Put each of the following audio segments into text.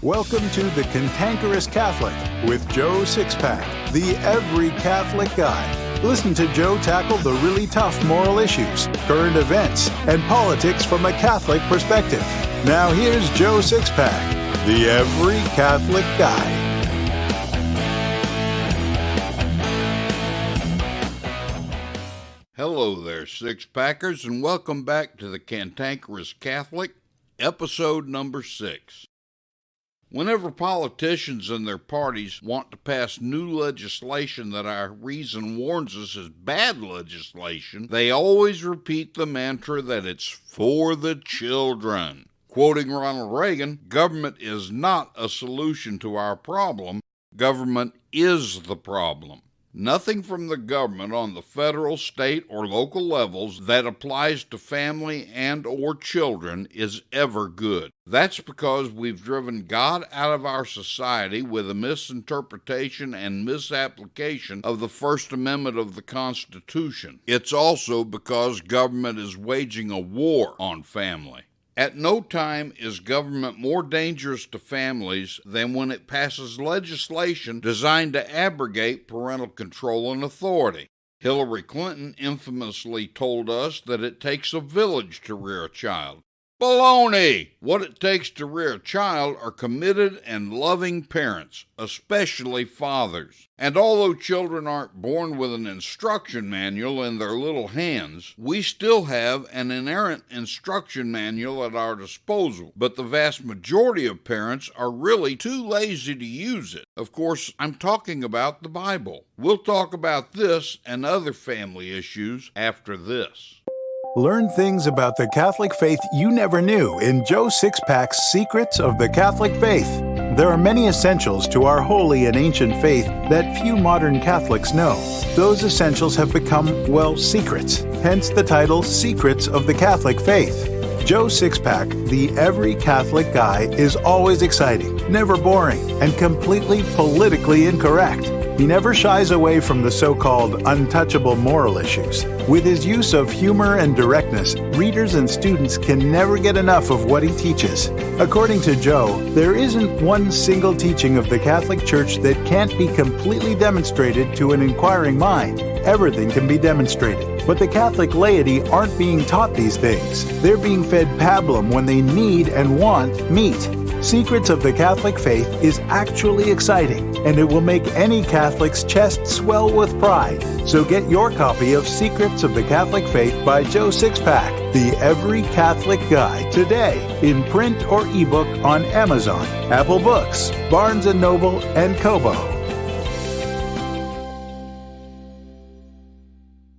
Welcome to The Cantankerous Catholic with Joe Sixpack, the every Catholic guy. Listen to Joe tackle the really tough moral issues, current events, and politics from a Catholic perspective. Now here's Joe Sixpack, the every Catholic guy. Hello there, Sixpackers, and welcome back to The Cantankerous Catholic, episode number 6. Whenever politicians and their parties want to pass new legislation that our reason warns us is bad legislation, they always repeat the mantra that it's for the children. Quoting Ronald Reagan, government is not a solution to our problem. Government is the problem. Nothing from the government on the federal, state, or local levels that applies to family and or children is ever good. That's because we've driven God out of our society with a misinterpretation and misapplication of the First Amendment of the Constitution. It's also because government is waging a war on family. At no time is government more dangerous to families than when it passes legislation designed to abrogate parental control and authority. Hillary Clinton infamously told us that it takes a village to rear a child. Baloney! What it takes to rear a child are committed and loving parents, especially fathers. And although children aren't born with an instruction manual in their little hands, we still have an inerrant instruction manual at our disposal. But the vast majority of parents are really too lazy to use it. Of course, I'm talking about the Bible. We'll talk about this and other family issues after this. Learn things about the Catholic faith you never knew in Joe Sixpack's Secrets of the Catholic Faith. There are many essentials to our holy and ancient faith that few modern Catholics know. Those essentials have become, well, secrets, hence the title Secrets of the Catholic Faith. Joe Sixpack, the every Catholic guy, is always exciting, never boring, and completely politically incorrect. He never shies away from the so-called untouchable moral issues. With his use of humor and directness, readers and students can never get enough of what he teaches. According to Joe, there isn't one single teaching of the Catholic Church that can't be completely demonstrated to an inquiring mind. Everything can be demonstrated. But the Catholic laity aren't being taught these things. They're being fed pablum when they need and want meat. Secrets of the Catholic Faith is actually exciting, and it will make any Catholic's chest swell with pride. So get your copy of Secrets of the Catholic Faith by Joe Sixpack, the Every Catholic Guide, today in print or ebook on Amazon, Apple Books, Barnes & Noble, and Kobo.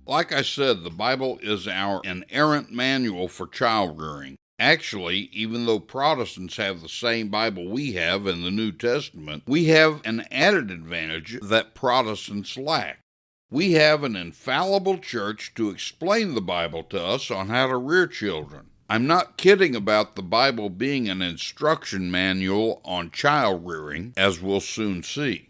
Like I said, the Bible is our inerrant manual for child rearing. Actually, even though Protestants have the same Bible we have in the New Testament, we have an added advantage that Protestants lack. We have an infallible church to explain the Bible to us on how to rear children. I'm not kidding about the Bible being an instruction manual on child rearing, as we'll soon see.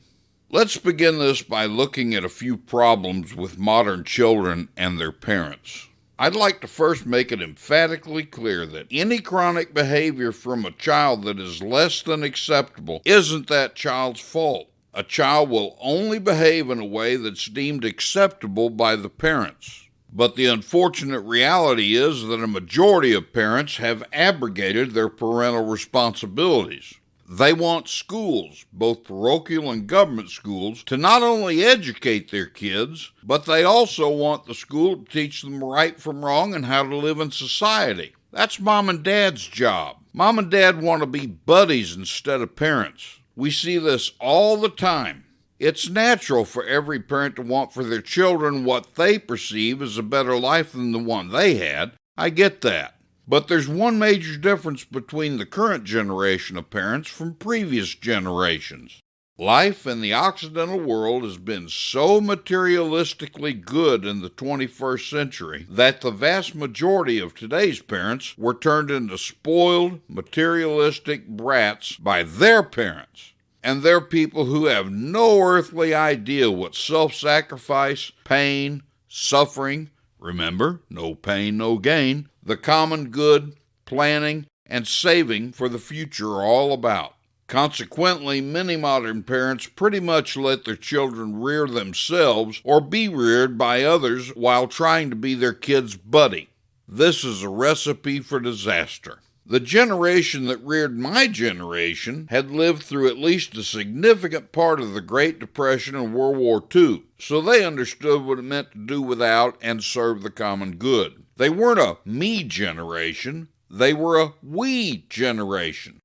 Let's begin this by looking at a few problems with modern children and their parents. I'd like to first make it emphatically clear that any chronic behavior from a child that is less than acceptable isn't that child's fault. A child will only behave in a way that's deemed acceptable by the parents. But the unfortunate reality is that a majority of parents have abrogated their parental responsibilities. They want schools, both parochial and government schools, to not only educate their kids, but they also want the school to teach them right from wrong and how to live in society. That's mom and dad's job. Mom and dad want to be buddies instead of parents. We see this all the time. It's natural for every parent to want for their children what they perceive as a better life than the one they had. I get that. But there's one major difference between the current generation of parents from previous generations. Life in the Occidental world has been so materialistically good in the 21st century that the vast majority of today's parents were turned into spoiled, materialistic brats by their parents. And they're people who have no earthly idea what self-sacrifice, pain, suffering, remember, no pain, no gain, the common good, planning, and saving for the future are all about. Consequently, many modern parents pretty much let their children rear themselves or be reared by others while trying to be their kid's buddy. This is a recipe for disaster. The generation that reared my generation had lived through at least a significant part of the Great Depression and World War II, so they understood what it meant to do without and serve the common good. They weren't a me generation, they were a we generation.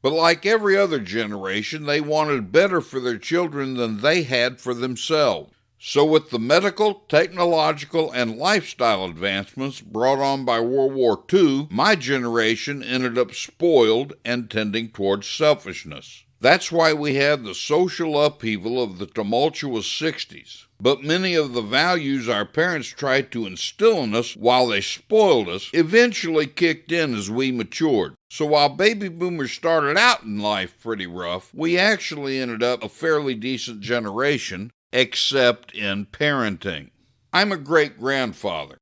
But like every other generation, they wanted better for their children than they had for themselves. So with the medical, technological, and lifestyle advancements brought on by World War II, my generation ended up spoiled and tending towards selfishness. That's why we had the social upheaval of the tumultuous 60s. But many of the values our parents tried to instill in us while they spoiled us eventually kicked in as we matured. So while baby boomers started out in life pretty rough, we actually ended up a fairly decent generation, except in parenting. I'm a great-grandfather.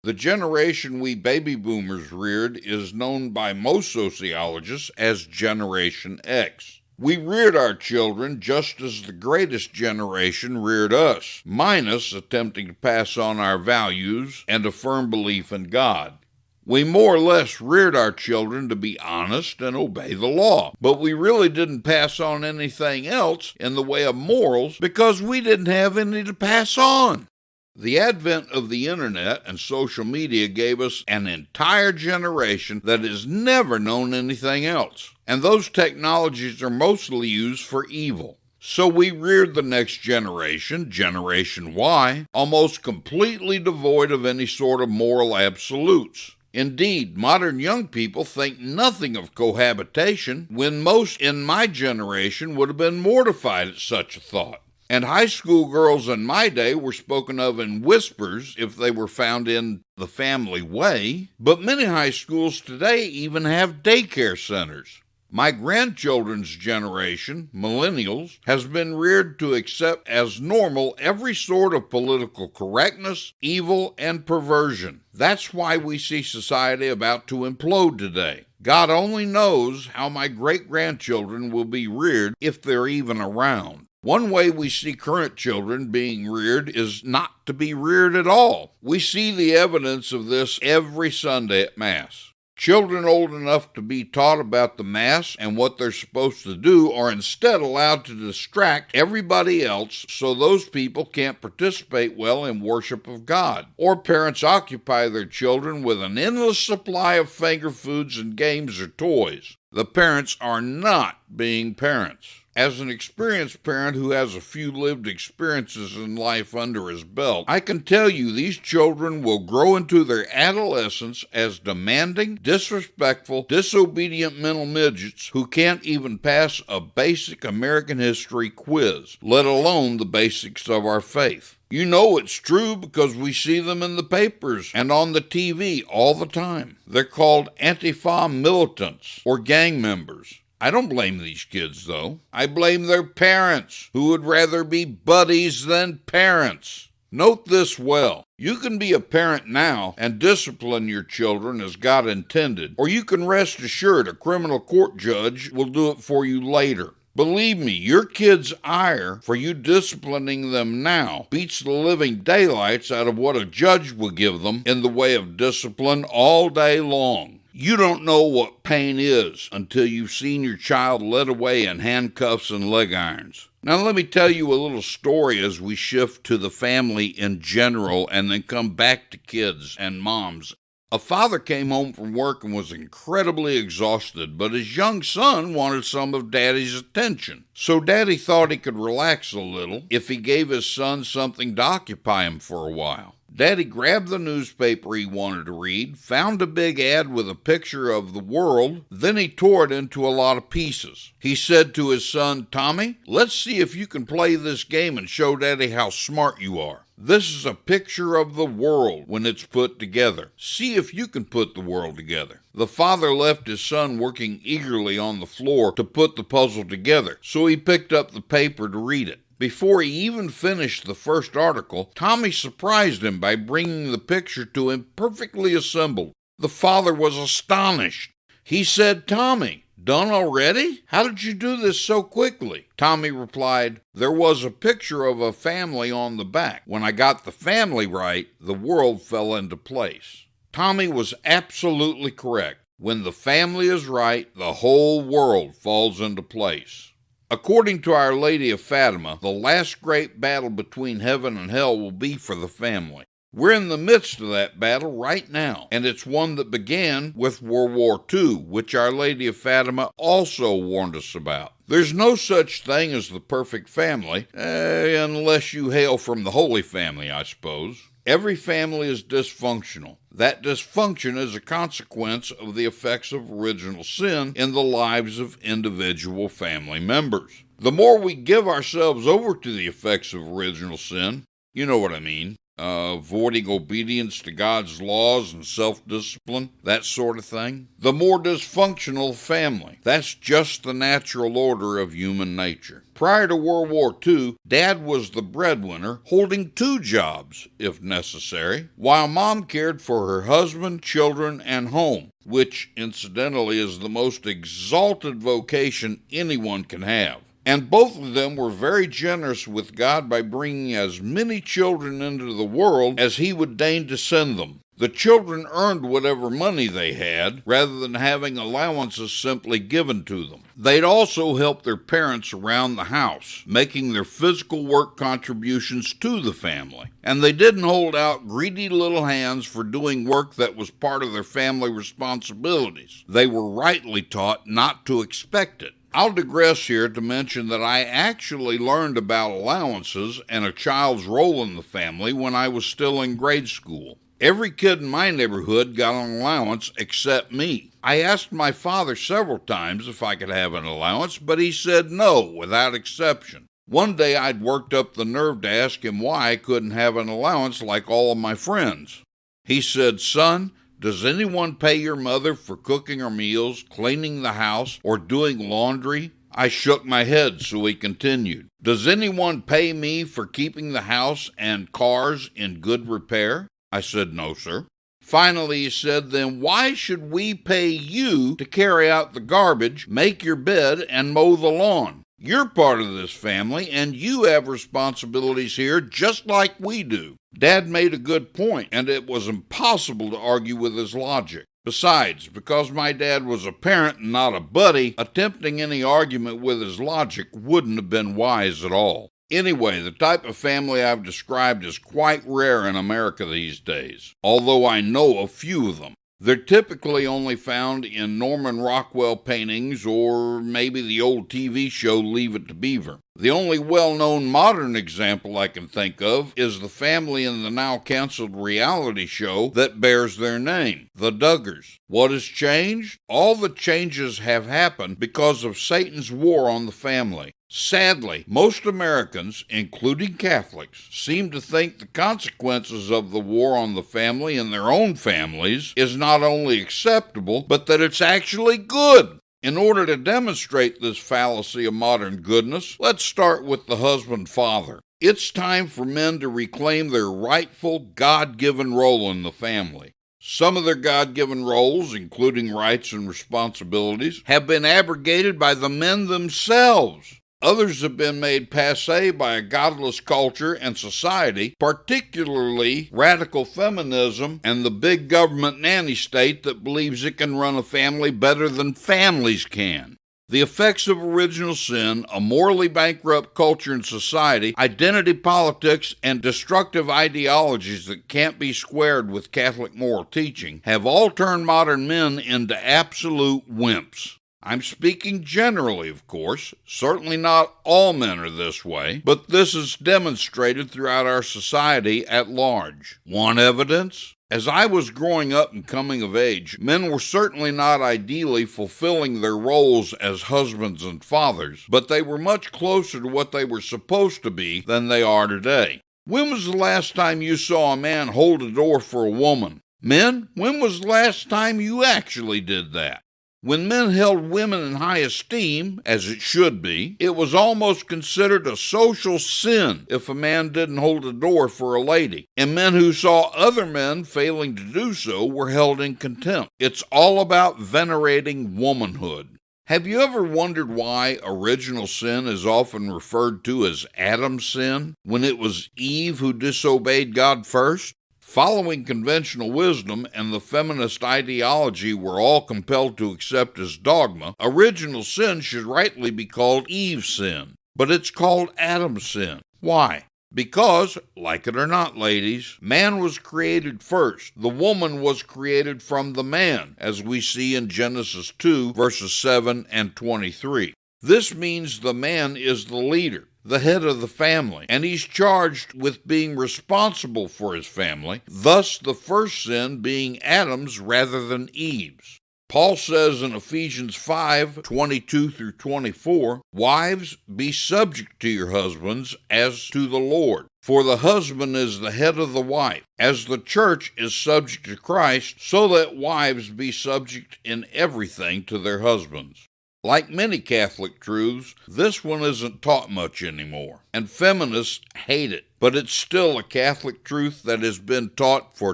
The generation we baby boomers reared is known by most sociologists as Generation X. We reared our children just as the greatest generation reared us, minus attempting to pass on our values and a firm belief in God. We more or less reared our children to be honest and obey the law, but we really didn't pass on anything else in the way of morals because we didn't have any to pass on. The advent of the internet and social media gave us an entire generation that has never known anything else, and those technologies are mostly used for evil. So we reared the next generation, Generation Y, almost completely devoid of any sort of moral absolutes. Indeed, modern young people think nothing of cohabitation when most in my generation would have been mortified at such a thought. And high school girls in my day were spoken of in whispers if they were found in the family way, but many high schools today even have daycare centers. My grandchildren's generation, millennials, has been reared to accept as normal every sort of political correctness, evil, and perversion. That's why we see society about to implode today. God only knows how my great-grandchildren will be reared if they're even around. One way we see current children being reared is not to be reared at all. We see the evidence of this every Sunday at Mass. Children old enough to be taught about the Mass and what they're supposed to do are instead allowed to distract everybody else so those people can't participate well in worship of God. Or parents occupy their children with an endless supply of finger foods and games or toys. The parents are not being parents. As an experienced parent who has a few lived experiences in life under his belt, I can tell you these children will grow into their adolescence as demanding, disrespectful, disobedient mental midgets who can't even pass a basic American history quiz, let alone the basics of our faith. You know it's true because we see them in the papers and on the TV all the time. They're called Antifa militants or gang members. I don't blame these kids, though. I blame their parents, who would rather be buddies than parents. Note this well. You can be a parent now and discipline your children as God intended, or you can rest assured a criminal court judge will do it for you later. Believe me, your kid's ire for you disciplining them now beats the living daylights out of what a judge will give them in the way of discipline all day long. You don't know what pain is until you've seen your child led away in handcuffs and leg irons. Now let me tell you a little story as we shift to the family in general and then come back to kids and moms. A father came home from work and was incredibly exhausted, but his young son wanted some of Daddy's attention. So Daddy thought he could relax a little if he gave his son something to occupy him for a while. Daddy grabbed the newspaper he wanted to read, found a big ad with a picture of the world, then he tore it into a lot of pieces. He said to his son, "Tommy, let's see if you can play this game and show Daddy how smart you are. This is a picture of the world when it's put together. See if you can put the world together." The father left his son working eagerly on the floor to put the puzzle together, so he picked up the paper to read it. Before he even finished the first article, Tommy surprised him by bringing the picture to him perfectly assembled. The father was astonished. He said, "Tommy, Done already? How did you do this so quickly? Tommy replied, there was a picture of a family on the back. When I got the family right, the world fell into place. Tommy was absolutely correct. When the family is right, the whole world falls into place. According to Our Lady of Fatima, the last great battle between heaven and hell will be for the family. We're in the midst of that battle right now, and it's one that began with World War II, which Our Lady of Fatima also warned us about. There's no such thing as the perfect family, unless you hail from the Holy Family, I suppose. Every family is dysfunctional. That dysfunction is a consequence of the effects of original sin in the lives of individual family members. The more we give ourselves over to the effects of original sin, you know what I mean, avoiding obedience to God's laws and self-discipline, that sort of thing, the more dysfunctional the family. That's just the natural order of human nature. Prior to World War II, Dad was the breadwinner, holding 2 jobs, if necessary, while Mom cared for her husband, children, and home, which, incidentally, is the most exalted vocation anyone can have. And both of them were very generous with God by bringing as many children into the world as He would deign to send them. The children earned whatever money they had, rather than having allowances simply given to them. They'd also help their parents around the house, making their physical work contributions to the family. And they didn't hold out greedy little hands for doing work that was part of their family responsibilities. They were rightly taught not to expect it. I'll digress here to mention that I actually learned about allowances and a child's role in the family when I was still in grade school. Every kid in my neighborhood got an allowance except me. I asked my father several times if I could have an allowance, but he said no, without exception. One day I'd worked up the nerve to ask him why I couldn't have an allowance like all of my friends. He said, son, does anyone pay your mother for cooking her meals, cleaning the house, or doing laundry? I shook my head, so he continued. Does anyone pay me for keeping the house and cars in good repair? I said, no, sir. Finally, he said, then why should we pay you to carry out the garbage, make your bed, and mow the lawn? You're part of this family, and you have responsibilities here just like we do. Dad made a good point, and it was impossible to argue with his logic. Besides, because my dad was a parent and not a buddy, attempting any argument with his logic wouldn't have been wise at all. Anyway, the type of family I've described is quite rare in America these days, although I know a few of them. They're typically only found in Norman Rockwell paintings or maybe the old TV show Leave It to Beaver. The only well-known modern example I can think of is the family in the now-canceled reality show that bears their name, the Duggars. What has changed? All the changes have happened because of Satan's war on the family. Sadly, most Americans, including Catholics, seem to think the consequences of the war on the family and their own families is not only acceptable, but that it's actually good. In order to demonstrate this fallacy of modern goodness, let's start with the husband-father. It's time for men to reclaim their rightful God-given role in the family. Some of their God-given roles, including rights and responsibilities, have been abrogated by the men themselves. Others have been made passé by a godless culture and society, particularly radical feminism and the big government nanny state that believes it can run a family better than families can. The effects of original sin, a morally bankrupt culture and society, identity politics, and destructive ideologies that can't be squared with Catholic moral teaching have all turned modern men into absolute wimps. I'm speaking generally, of course. Certainly not all men are this way, but this is demonstrated throughout our society at large. Want evidence? As I was growing up and coming of age, men were certainly not ideally fulfilling their roles as husbands and fathers, but they were much closer to what they were supposed to be than they are today. When was the last time you saw a man hold a door for a woman? Men, when was the last time you actually did that? When men held women in high esteem, as it should be, it was almost considered a social sin if a man didn't hold a door for a lady, and men who saw other men failing to do so were held in contempt. It's all about venerating womanhood. Have you ever wondered why original sin is often referred to as Adam's sin, when it was Eve who disobeyed God first? Following conventional wisdom and the feminist ideology we're all compelled to accept as dogma, original sin should rightly be called Eve's sin, but it's called Adam's sin. Why? Because, like it or not, ladies, man was created first. The woman was created from the man, as we see in Genesis 2, verses 7 and 23. This means the man is the leader, the head of the family, and he's charged with being responsible for his family, thus the first sin being Adam's rather than Eve's. Paul says in Ephesians 5:22 through 24, "Wives, be subject to your husbands as to the Lord. For the husband is the head of the wife, as the church is subject to Christ, so that wives be subject in everything to their husbands." Like many Catholic truths, this one isn't taught much anymore, and feminists hate it, but it's still a Catholic truth that has been taught for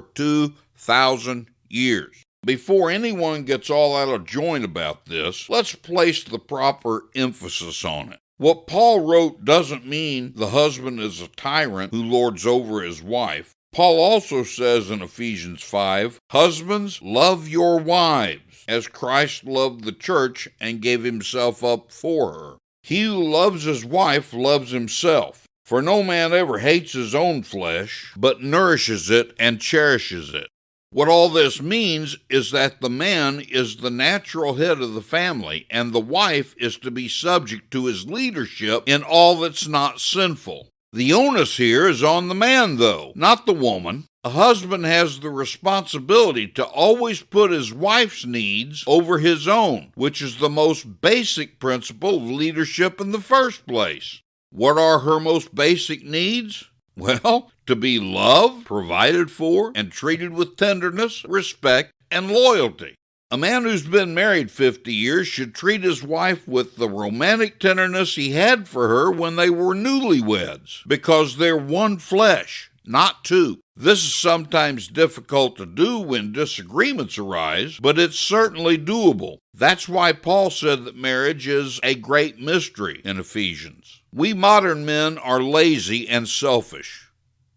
2,000 years. Before anyone gets all out of joint about this, let's place the proper emphasis on it. What Paul wrote doesn't mean the husband is a tyrant who lords over his wife. Paul also says in Ephesians 5, "Husbands, love your wives, as Christ loved the church and gave himself up for her. He who loves his wife loves himself. For no man ever hates his own flesh, but nourishes it and cherishes it." What all this means is that the man is the natural head of the family, and the wife is to be subject to his leadership in all that's not sinful. The onus here is on the man, though, not the woman. A husband has the responsibility to always put his wife's needs over his own, which is the most basic principle of leadership in the first place. What are her most basic needs? Well, to be loved, provided for, and treated with tenderness, respect, and loyalty. A man who's been married 50 years should treat his wife with the romantic tenderness he had for her when they were newlyweds, because they're one flesh, not two. This is sometimes difficult to do when disagreements arise, but it's certainly doable. That's why Paul said that marriage is a great mystery in Ephesians. We modern men are lazy and selfish.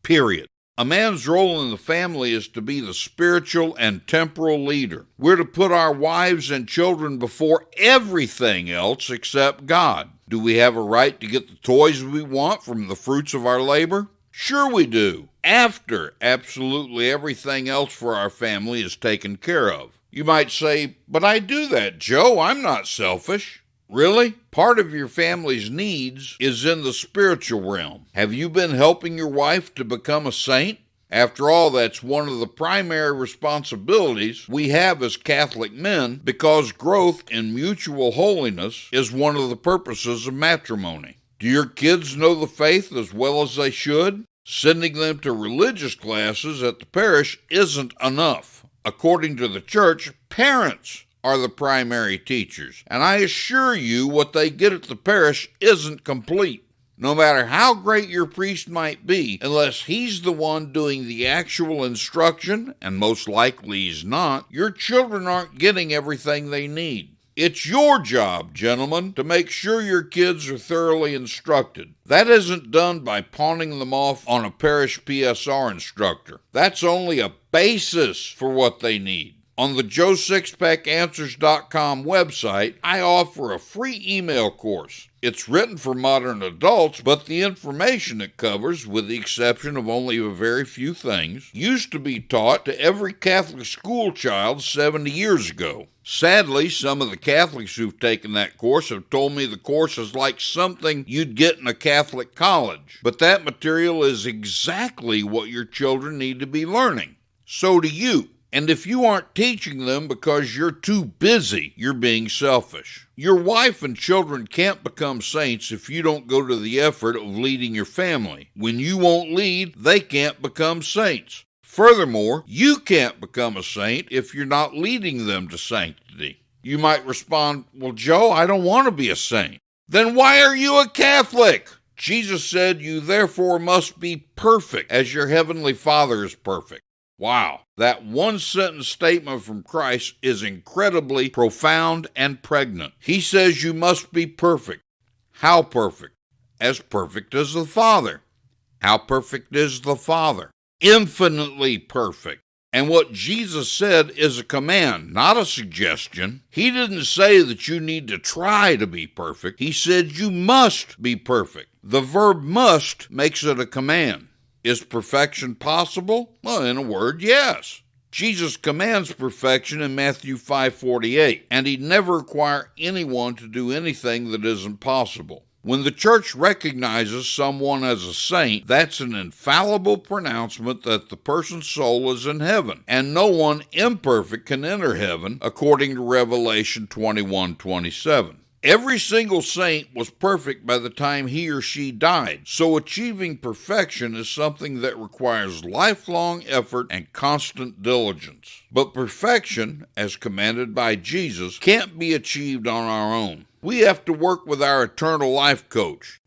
Period. A man's role in the family is to be the spiritual and temporal leader. We're to put our wives and children before everything else except God. Do we have a right to get the toys we want from the fruits of our labor? Sure we do, after absolutely everything else for our family is taken care of. You might say, "But I do that, Joe. I'm not selfish." Really? Part of your family's needs is in the spiritual realm. Have you been helping your wife to become a saint? After all, that's one of the primary responsibilities we have as Catholic men, because growth in mutual holiness is one of the purposes of matrimony. Do your kids know the faith as well as they should? Sending them to religious classes at the parish isn't enough. According to the church, parents are the primary teachers, and I assure you what they get at the parish isn't complete. No matter how great your priest might be, unless he's the one doing the actual instruction, and most likely he's not, your children aren't getting everything they need. It's your job, gentlemen, to make sure your kids are thoroughly instructed. That isn't done by pawning them off on a parish PSR instructor. That's only a basis for what they need. On the JoeSixpackAnswers.com website, I offer a free email course. It's written for modern adults, but the information it covers, with the exception of only a very few things, used to be taught to every Catholic school child 70 years ago. Sadly, some of the Catholics who've taken that course have told me the course is like something you'd get in a Catholic college. But that material is exactly what your children need to be learning. So do you. And if you aren't teaching them because you're too busy, you're being selfish. Your wife and children can't become saints if you don't go to the effort of leading your family. When you won't lead, they can't become saints. Furthermore, you can't become a saint if you're not leading them to sanctity. You might respond, "Well, Joe, I don't want to be a saint." Then why are you a Catholic? Jesus said you therefore must be perfect as your heavenly Father is perfect. Wow, that one-sentence statement from Christ is incredibly profound and pregnant. He says you must be perfect. How perfect? As perfect as the Father. How perfect is the Father? Infinitely perfect. And what Jesus said is a command, not a suggestion. He didn't say that you need to try to be perfect. He said you must be perfect. The verb must makes it a command. Is perfection possible? Well, in a word, yes. Jesus commands perfection in Matthew 5:48, and he'd never require anyone to do anything that isn't possible. When the church recognizes someone as a saint, that's an infallible pronouncement that the person's soul is in heaven, and no one imperfect can enter heaven, according to Revelation 21:27. Every single saint was perfect by the time he or she died, so achieving perfection is something that requires lifelong effort and constant diligence. But perfection, as commanded by Jesus, can't be achieved on our own. We have to work with our eternal life coach,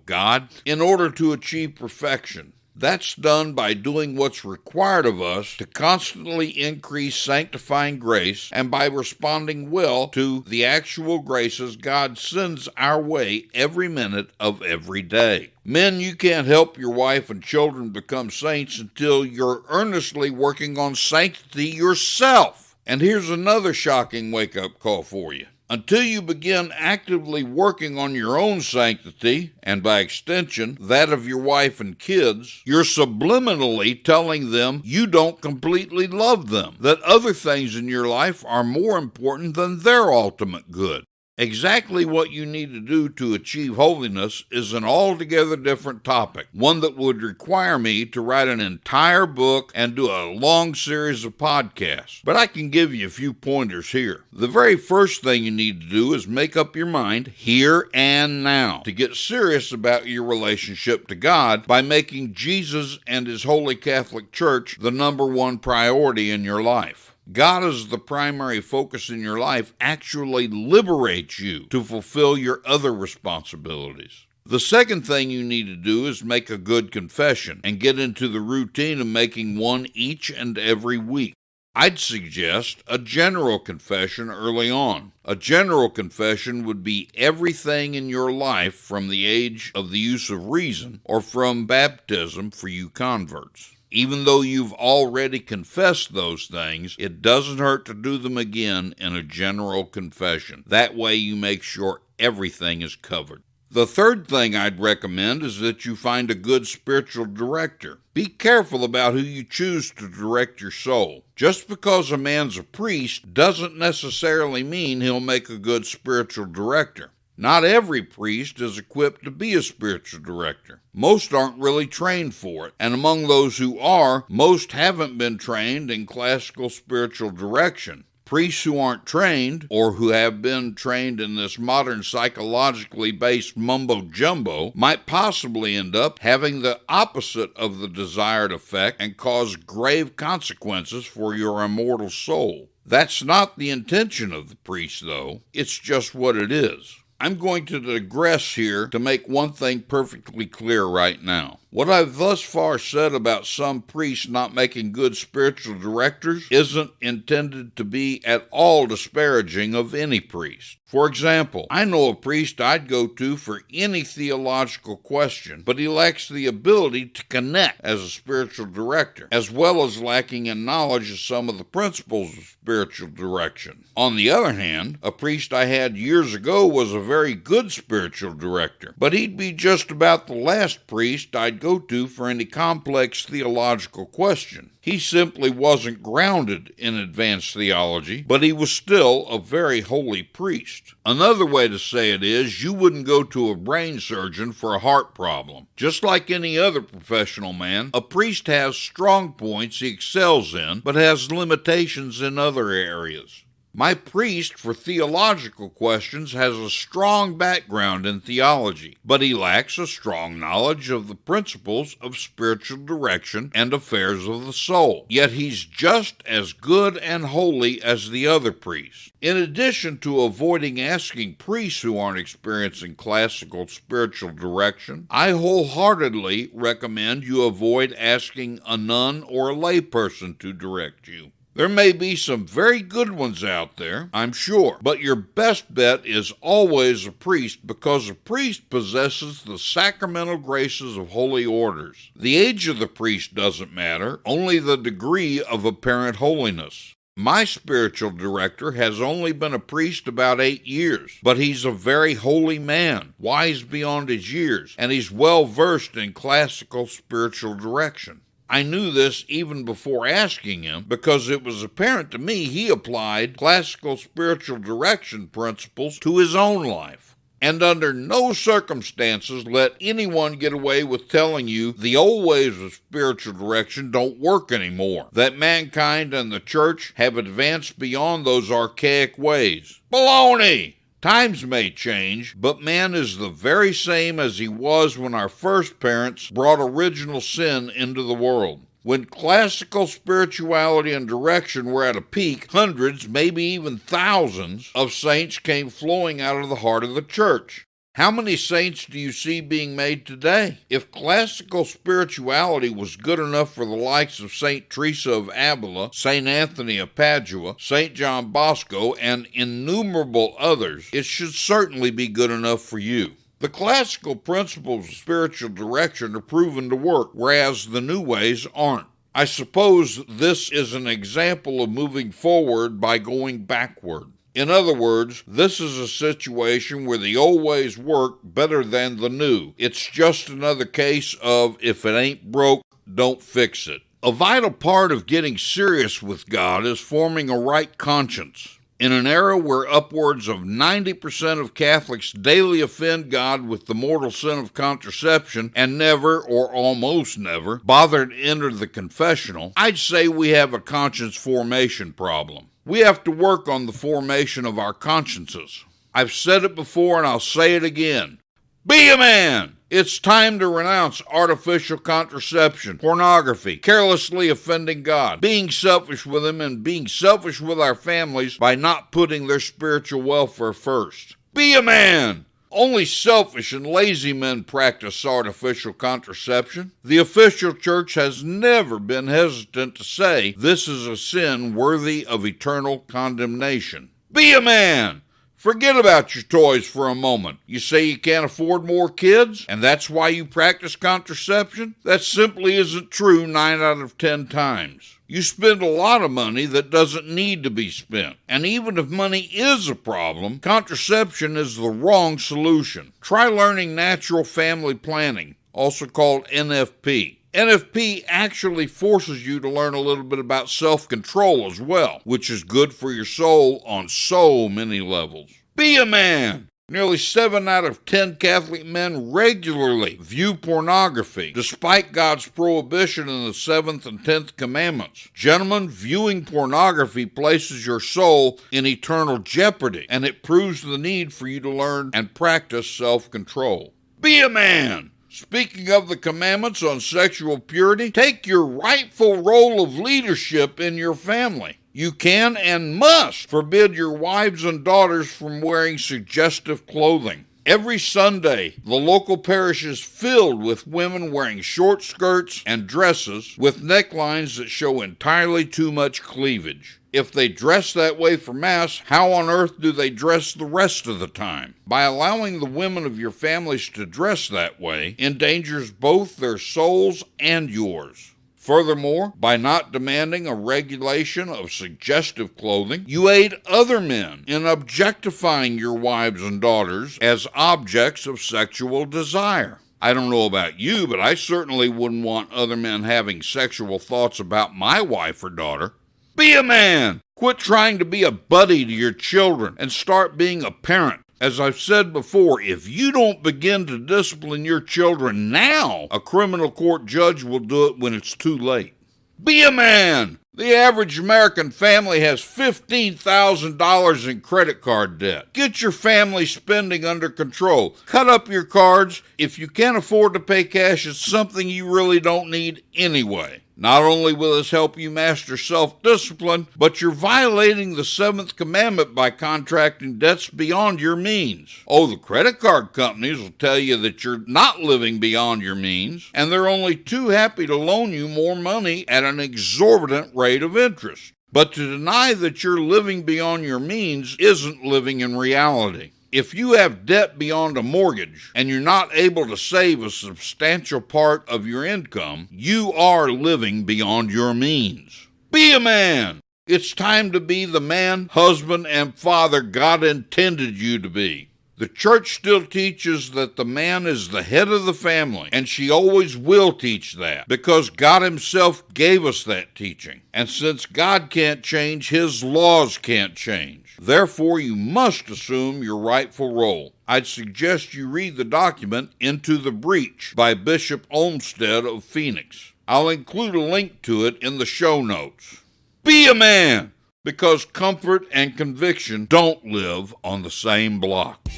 God, in order to achieve perfection. That's done by doing what's required of us to constantly increase sanctifying grace and by responding well to the actual graces God sends our way every minute of every day. Men, you can't help your wife and children become saints until you're earnestly working on sanctity yourself. And here's another shocking wake-up call for you. Until you begin actively working on your own sanctity, and by extension, that of your wife and kids, you're subliminally telling them you don't completely love them, that other things in your life are more important than their ultimate good. Exactly what you need to do to achieve holiness is an altogether different topic, one that would require me to write an entire book and do a long series of podcasts. But I can give you a few pointers here. The very first thing you need to do is make up your mind here and now to get serious about your relationship to God by making Jesus and His Holy Catholic Church the number one priority in your life. God as the primary focus in your life actually liberates you to fulfill your other responsibilities. The second thing you need to do is make a good confession and get into the routine of making one each and every week. I'd suggest a general confession early on. A general confession would be everything in your life from the age of the use of reason or from baptism for you converts. Even though you've already confessed those things, it doesn't hurt to do them again in a general confession. That way you make sure everything is covered. The third thing I'd recommend is that you find a good spiritual director. Be careful about who you choose to direct your soul. Just because a man's a priest doesn't necessarily mean he'll make a good spiritual director. Not every priest is equipped to be a spiritual director. Most aren't really trained for it, and among those who are, most haven't been trained in classical spiritual direction. Priests who aren't trained, or who have been trained in this modern psychologically based mumbo-jumbo, might possibly end up having the opposite of the desired effect and cause grave consequences for your immortal soul. That's not the intention of the priest, though. It's just what it is. I'm going to digress here to make one thing perfectly clear right now. What I've thus far said about some priests not making good spiritual directors isn't intended to be at all disparaging of any priest. For example, I know a priest I'd go to for any theological question, but he lacks the ability to connect as a spiritual director, as well as lacking in knowledge of some of the principles of spiritual direction. On the other hand, a priest I had years ago was a very good spiritual director, but he'd be just about the last priest I'd go to for any complex theological question. He simply wasn't grounded in advanced theology, but he was still a very holy priest. Another way to say it is, you wouldn't go to a brain surgeon for a heart problem. Just like any other professional man, a priest has strong points he excels in, but has limitations in other areas. My priest for theological questions has a strong background in theology, but he lacks a strong knowledge of the principles of spiritual direction and affairs of the soul. Yet he's just as good and holy as the other priests. In addition to avoiding asking priests who aren't experiencing classical spiritual direction, I wholeheartedly recommend you avoid asking a nun or a layperson to direct you. There may be some very good ones out there, I'm sure, but your best bet is always a priest because a priest possesses the sacramental graces of holy orders. The age of the priest doesn't matter, only the degree of apparent holiness. My spiritual director has only been a priest about 8 years, but he's a very holy man, wise beyond his years, and he's well versed in classical spiritual direction. I knew this even before asking him because it was apparent to me he applied classical spiritual direction principles to his own life. And under no circumstances let anyone get away with telling you the old ways of spiritual direction don't work anymore, that mankind and the church have advanced beyond those archaic ways. Baloney! Times may change, but man is the very same as he was when our first parents brought original sin into the world. When classical spirituality and direction were at a peak, hundreds, maybe even thousands, of saints came flowing out of the heart of the church. How many saints do you see being made today? If classical spirituality was good enough for the likes of St. Teresa of Avila, St. Anthony of Padua, St. John Bosco, and innumerable others, it should certainly be good enough for you. The classical principles of spiritual direction are proven to work, whereas the new ways aren't. I suppose this is an example of moving forward by going backward. In other words, this is a situation where the old ways work better than the new. It's just another case of if it ain't broke, don't fix it. A vital part of getting serious with God is forming a right conscience. In an era where upwards of 90% of Catholics daily offend God with the mortal sin of contraception and never, or almost never, bother to enter the confessional, I'd say we have a conscience formation problem. We have to work on the formation of our consciences. I've said it before and I'll say it again. Be a man! It's time to renounce artificial contraception, pornography, carelessly offending God, being selfish with Him, and being selfish with our families by not putting their spiritual welfare first. Be a man! Only selfish and lazy men practice artificial contraception. The official church has never been hesitant to say this is a sin worthy of eternal condemnation. Be a man! Forget about your toys for a moment. You say you can't afford more kids, and that's why you practice contraception? That simply isn't true 9 out of 10 times. You spend a lot of money that doesn't need to be spent. And even if money is a problem, contraception is the wrong solution. Try learning natural family planning, also called NFP. NFP actually forces you to learn a little bit about self-control as well, which is good for your soul on so many levels. Be a man! Nearly 7 out of 10 Catholic men regularly view pornography, despite God's prohibition in the 7th and 10th commandments. Gentlemen, viewing pornography places your soul in eternal jeopardy, and it proves the need for you to learn and practice self-control. Be a man! Speaking of the commandments on sexual purity, take your rightful role of leadership in your family. You can and must forbid your wives and daughters from wearing suggestive clothing. Every Sunday, the local parish is filled with women wearing short skirts and dresses with necklines that show entirely too much cleavage. If they dress that way for Mass, how on earth do they dress the rest of the time? By allowing the women of your families to dress that way, endangers both their souls and yours. Furthermore, by not demanding a regulation of suggestive clothing, you aid other men in objectifying your wives and daughters as objects of sexual desire. I don't know about you, but I certainly wouldn't want other men having sexual thoughts about my wife or daughter. Be a man! Quit trying to be a buddy to your children and start being a parent. As I've said before, if you don't begin to discipline your children now, a criminal court judge will do it when it's too late. Be a man! The average American family has $15,000 in credit card debt. Get your family spending under control. Cut up your cards. If you can't afford to pay cash, it's something you really don't need anyway. Not only will this help you master self-discipline, but you're violating the 7th commandment by contracting debts beyond your means. Oh, the credit card companies will tell you that you're not living beyond your means, and they're only too happy to loan you more money at an exorbitant rate of interest. But to deny that you're living beyond your means isn't living in reality. If you have debt beyond a mortgage and you're not able to save a substantial part of your income, you are living beyond your means. Be a man! It's time to be the man, husband, and father God intended you to be. The church still teaches that the man is the head of the family, and she always will teach that, because God himself gave us that teaching. And since God can't change, his laws can't change. Therefore, you must assume your rightful role. I'd suggest you read the document Into the Breach by Bishop Olmsted of Phoenix. I'll include a link to it in the show notes. Be a man, because comfort and conviction don't live on the same block.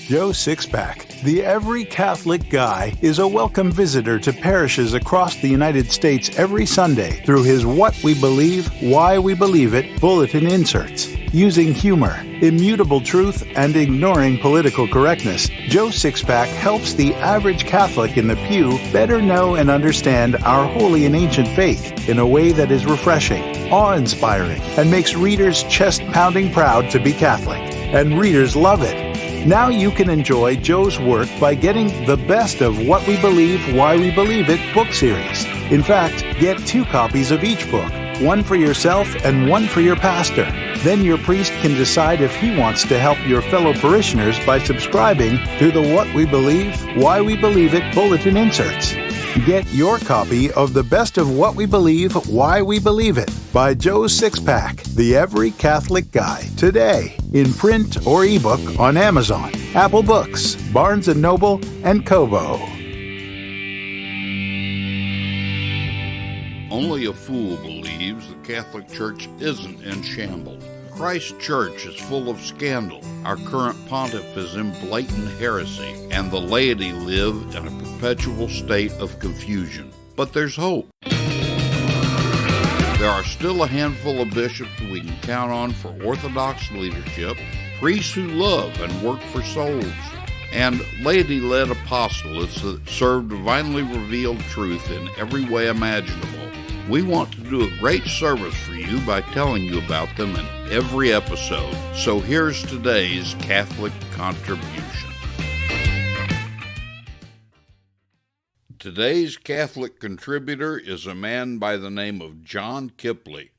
Joe Sixpack, the Every Catholic Guy, is a welcome visitor to parishes across the United States every Sunday through his What We Believe, Why We Believe It bulletin inserts. Using humor, immutable truth, and ignoring political correctness, Joe Sixpack helps the average Catholic in the pew better know and understand our holy and ancient faith in a way that is refreshing, awe-inspiring, and makes readers chest-pounding proud to be Catholic. And readers love it. Now you can enjoy Joe's work by getting the best of What We Believe, Why We Believe It book series. In fact, get 2 copies of each book, one for yourself and one for your pastor. Then your priest can decide if he wants to help your fellow parishioners by subscribing to the What We Believe, Why We Believe It bulletin inserts. Get your copy of The Best of What We Believe, Why We Believe It by Joe Sixpack, the Every Catholic Guy, today in print or ebook on Amazon, Apple Books, Barnes & Noble, and Kobo. Only a fool believes the Catholic Church isn't in shambles. Christ's Church is full of scandal. Our current pontiff is in blatant heresy, and the laity live in a perpetual state of confusion. But there's hope. There are still a handful of bishops we can count on for orthodox leadership, priests who love and work for souls, and laity-led apostolates that serve divinely revealed truth in every way imaginable. We want to do a great service for you by telling you about them in every episode. So here's today's Catholic contribution. Today's Catholic contributor is a man by the name of John Kippley.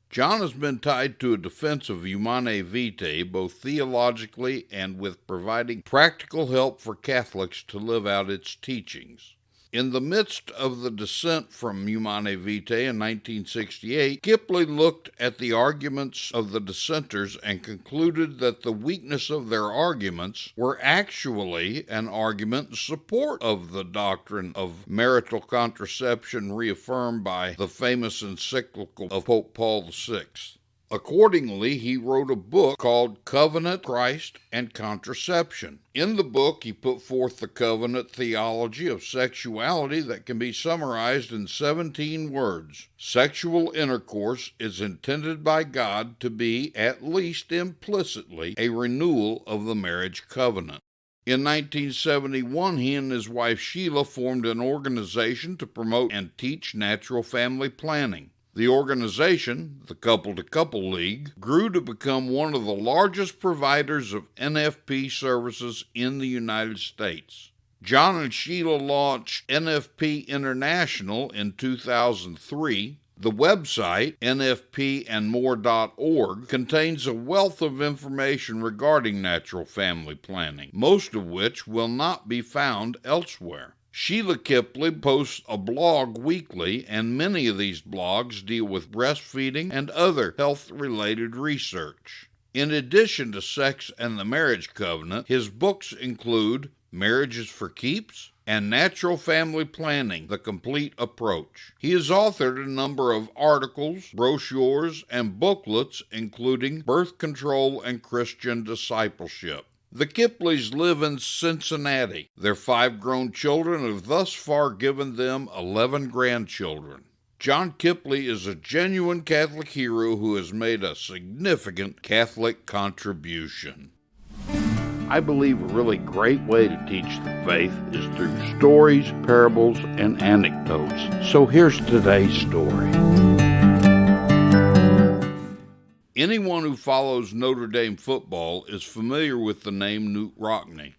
John has been tied to a defense of Humanae Vitae both theologically and with providing practical help for Catholics to live out its teachings. In the midst of the dissent from Humanae Vitae in 1968, Kippley looked at the arguments of the dissenters and concluded that the weakness of their arguments were actually an argument in support of the doctrine of marital contraception reaffirmed by the famous encyclical of Pope Paul VI. Accordingly, he wrote a book called Covenant, Christ, and Contraception. In the book, he put forth the covenant theology of sexuality that can be summarized in 17 words. Sexual intercourse is intended by God to be, at least implicitly, a renewal of the marriage covenant. In 1971, he and his wife Sheila formed an organization to promote and teach natural family planning. The organization, the Couple-to-Couple League, grew to become one of the largest providers of NFP services in the United States. John and Sheila launched NFP International in 2003. The website, nfpandmore.org, contains a wealth of information regarding natural family planning, most of which will not be found elsewhere. Sheila Kippley posts a blog weekly, and many of these blogs deal with breastfeeding and other health-related research. In addition to Sex and the Marriage Covenant, his books include Marriage is for Keeps, and Natural Family Planning, The Complete Approach. He has authored a number of articles, brochures, and booklets, including Birth Control and Christian Discipleship. The Kippleys live in Cincinnati. Their 5 grown children have thus far given them 11 grandchildren. John Kippley is a genuine Catholic hero who has made a significant Catholic contribution. I believe a really great way to teach the faith is through stories, parables, and anecdotes. So here's today's story. Anyone who follows Notre Dame football is familiar with the name Knute Rockne.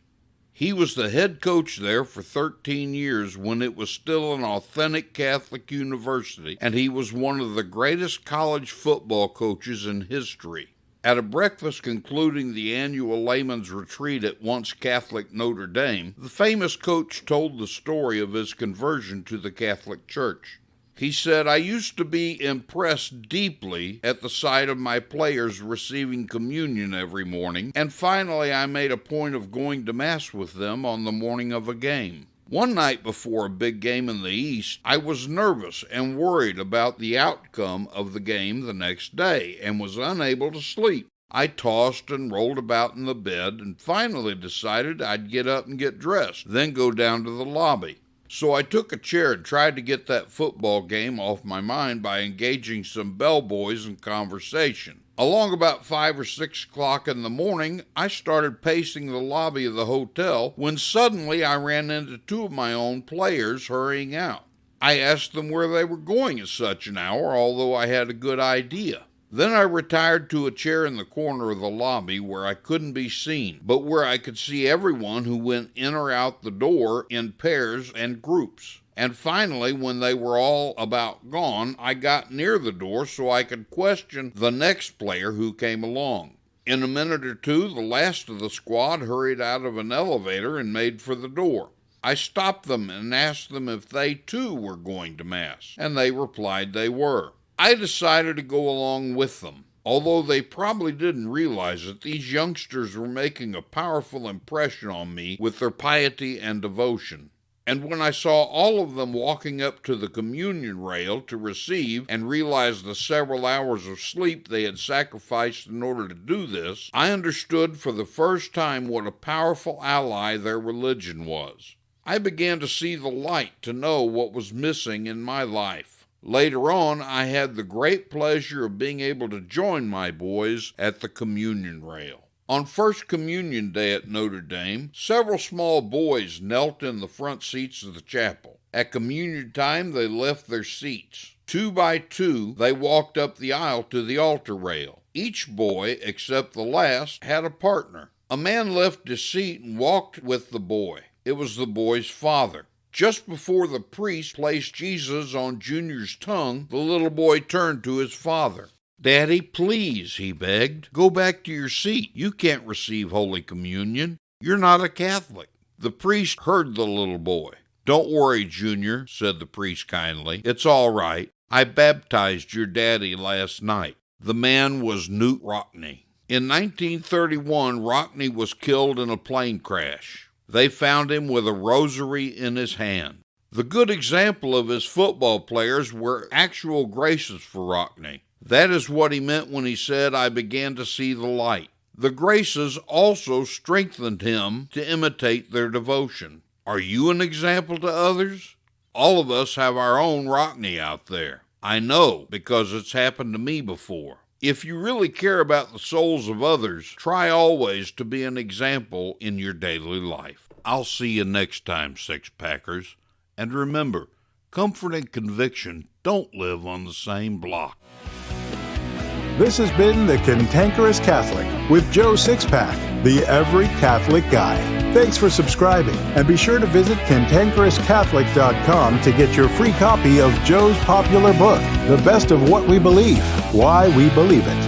He was the head coach there for 13 years when it was still an authentic Catholic university, and he was one of the greatest college football coaches in history. At a breakfast concluding the annual layman's retreat at once Catholic Notre Dame, the famous coach told the story of his conversion to the Catholic Church. He said, "I used to be impressed deeply at the sight of my players receiving communion every morning, and finally I made a point of going to Mass with them on the morning of a game. One night before a big game in the East, I was nervous and worried about the outcome of the game the next day and was unable to sleep. I tossed and rolled about in the bed and finally decided I'd get up and get dressed, then go down to the lobby. So I took a chair and tried to get that football game off my mind by engaging some bellboys in conversation. Along about 5 or 6 o'clock in the morning, I started pacing the lobby of the hotel when suddenly I ran into 2 of my own players hurrying out. I asked them where they were going at such an hour, although I had a good idea. Then I retired to a chair in the corner of the lobby where I couldn't be seen, but where I could see everyone who went in or out the door in pairs and groups. And finally, when they were all about gone, I got near the door so I could question the next player who came along. In a minute or 2, the last of the squad hurried out of an elevator and made for the door. I stopped them and asked them if they too were going to Mass, and they replied they were. I decided to go along with them. Although they probably didn't realize it, these youngsters were making a powerful impression on me with their piety and devotion. And when I saw all of them walking up to the communion rail to receive and realized the several hours of sleep they had sacrificed in order to do this, I understood for the first time what a powerful ally their religion was. I began to see the light to know what was missing in my life. Later on, I had the great pleasure of being able to join my boys at the communion rail. On First Communion Day at Notre Dame, several small boys knelt in the front seats of the chapel. At communion time, they left their seats. 2 by 2, they walked up the aisle to the altar rail. Each boy, except the last, had a partner. A man left his seat and walked with the boy. It was the boy's father. Just before the priest placed Jesus on Junior's tongue, the little boy turned to his father. "Daddy, please," he begged, "go back to your seat. You can't receive Holy Communion. You're not a Catholic." The priest heard the little boy. "Don't worry, Junior," said the priest kindly. "It's all right. I baptized your daddy last night." The man was Knute Rockne. In 1931, Rockne was killed in a plane crash. They found him with a rosary in his hand. The good example of his football players were actual graces for Rockne. That is what he meant when he said, "I began to see the light." The graces also strengthened him to imitate their devotion. Are you an example to others? All of us have our own Rockne out there. I know, because it's happened to me before. If you really care about the souls of others, try always to be an example in your daily life. I'll see you next time, Sixpackers. And remember, comfort and conviction don't live on the same block. This has been The Cantankerous Catholic with Joe Sixpack, the Every Catholic Guy. Thanks for subscribing, and be sure to visit cantankerouscatholic.com to get your free copy of Joe's popular book, The Best of What We Believe, Why We Believe It.